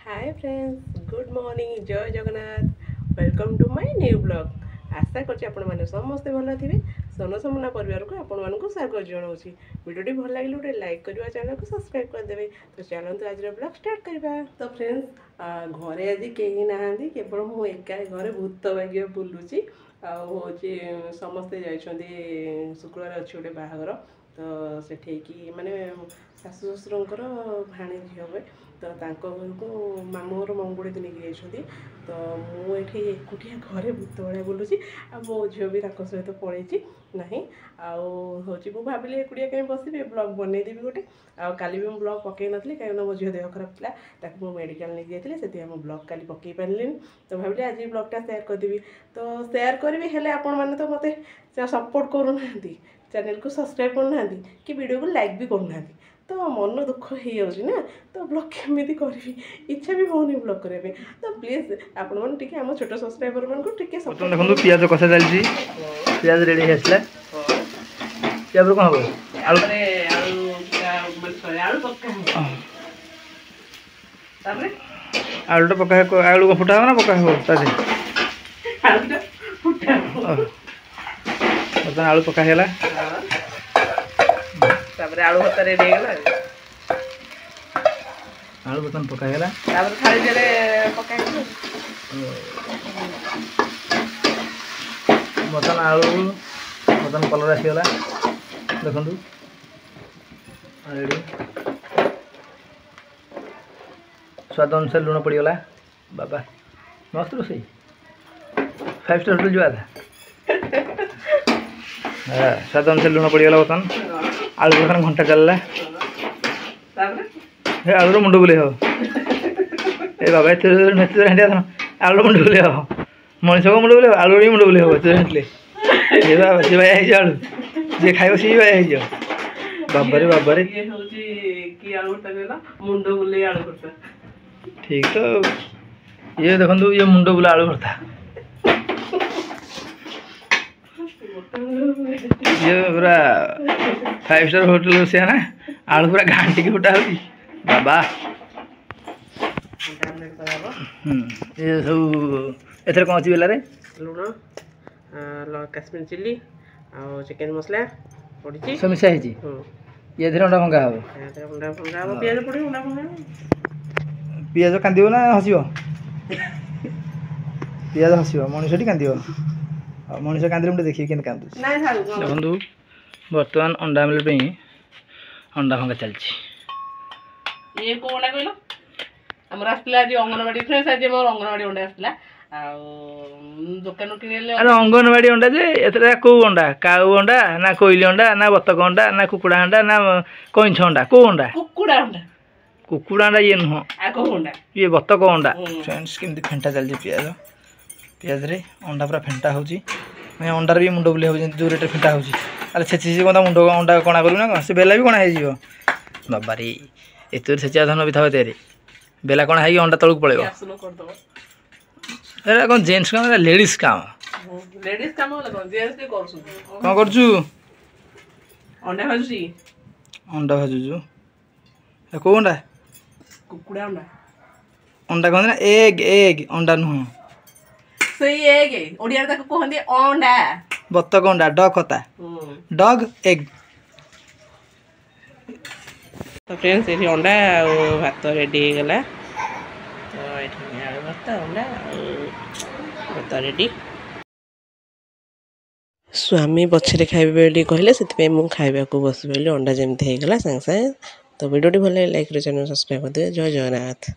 Hi friends good morning जय Jagannath welcome to my new blog आशा करछि आपण माने समस्त भल थिबे सोनो समना परिवार को आपण मानकु स्वागत जणाउछि वीडियोटी भल लागिले गोटे लाइक करबा चैनल को सब्सक्राइब कर देबे तो चलंतु आज ब्लॉग स्टार्ट करबा तो फ्रेंड्स घरे आज केही नाहंदी केवल मु एका घरे भूत भाग्य बुलुछि आ होछि समस्त जाइछन्ती शुक्रवार अछि गोटे बाहागर तो सेठी की माने शाशु ससुरंकर भाणी झियो हे तो तांको घर को मामू घर मंगुड़ी दिन जाइछन्ती तो मु एठी एकुटिया घरे भूत भलिया बुलुछि आ मो झियो भी तांको सहित पळेछि नाही आ होछि मु भाबिले एकुटिया कहीं बसिबे ब्लॉग बनै देबी गोटे आ काली भी ब्लॉग पकई नथली काहे मो झियो देह खराब थिला ताको मो मेडिकल नै जाइथिले सेति हम ब्लॉग काली पकई पारलिन तो भाबिले आज ब्लॉगटा शेयर कर देबी तो शेयर करबी हेले आपण माने तो मते सपोर्ट करू नांती चैनल को सब्सक्राइब करना कि वीडियो को लाइक भी करना तो मन दुख हो ना तो ब्लॉग केमी करी इच्छा भी होनी ब्लॉग करने तो प्लीज आपण मन टिके हम छोट सब्सक्राइबर मन को टिके सपोर्ट देखो पियाज कसा चलची पियाज रेडी हेसला पियाज कोन हो आलू रे आलू पक्का ताପରେ आलू तो पका है आलू को फुटा हो ना पका हो ताजे आलू तो फुटा बर्तन आलू पका हेला ताପରେ आलू भत्ता रेडी गेला आलू बर्तन पका हेला ताପରେ थाली जरे पका के बर्तन आलू बर्तन कलर आसीगला देखु रेडी स्वाद अनुसार लुण पड़गला बाबा मस्त रोसई 5 स्टार होटल जुआ था स्वाद अनुसार लुण पड़गला बर्तन आलू बर्तन घंटा चलला हे आलू मुंड बुले हो ए बाबा हेंटिया था आलू मुंड बुले हो मनीष को मुंड बुले हो आलू मुंड बुले हो ये बाबा से भाई आलू जे खाइबो सी भाई जाओ बाबारे बाबारे ये होची की आलू भत्ता गेला मुंड बुले आलू भत्ता ठीक तो ये देखो ये मुंड बुला आलू भर्ता ये पूरा 5 स्टार होटल से है ना आलू पूरा घांटी की फुटा होती बाबा ये सब एथर कौन सी बेला रे लूण काश्मीर चिल्ली आ चिकन मसला पड़ी सब मिसा है ये एथर अंडा भंगा हो अंडा भंगा हो पियाज पड़ी अंडा भंगा पियाज कांदिबो ना हसिबो पियाज हसिबो मनुष्यटी कांदिबो मनुष्य कांदिले मुझे देखिए केन कांदु देखु बर्तमान अंडा आमलेट पे अंडा भंगा चलची ये को अंडा कहलो हमर आस्ला जे अंगनवाड़ी फ्रेंड्स आज मोर अंगनवाड़ी अंडा आस्ला आ दुकान किनेले अरे अंगनवाड़ी अंडा जे एतरा को अंडा काऊ अंडा ना कोइली अंडा ना बतक अंडा ना कुकुड़ा अंडा ना कोइंछ अंडा को अंडा कुकुड़ा अंडा ये नुह आ को अंडा ये बतक अंडा फ्रेंड्स केमती फेंटा चलची पियाज पियाज रे अंडा पूरा फेंटा होची मैं अंडार भी मुंड बुले हो जो रेट फेंटा होची अरे छेची कोन मुंड अंडा कोना करू ना से बेला भी कोना हे जिवो बाबा रे एतुर छेचा धन भी थाव तेरे बेला कोना हे अंडा तळक पळेबो अरे कोन जेंट्स काम लेडीज काम होला कोन जेंट्स के करसु कोन करजु अंडा भाजुजु ए को अंडा कुकुड़ा अंडा कोन ना एग अंडा नुह सही एग ओडिया तक कहंदी अंडा बतक अंडा डॉग होता डॉग एग तो फ्रेंड्स ये अंडा और भात रेडी हो गला तो एठी आलू भात अंडा भात रेडी स्वामी पछरे खाइबे बेली कहले सेति मु खाइबा को बस बेली अंडा जेमते हे गला संग संग तो वीडियो टी भले लाइक रे चैनल सब्सक्राइब कर दे जय जगन्नाथ।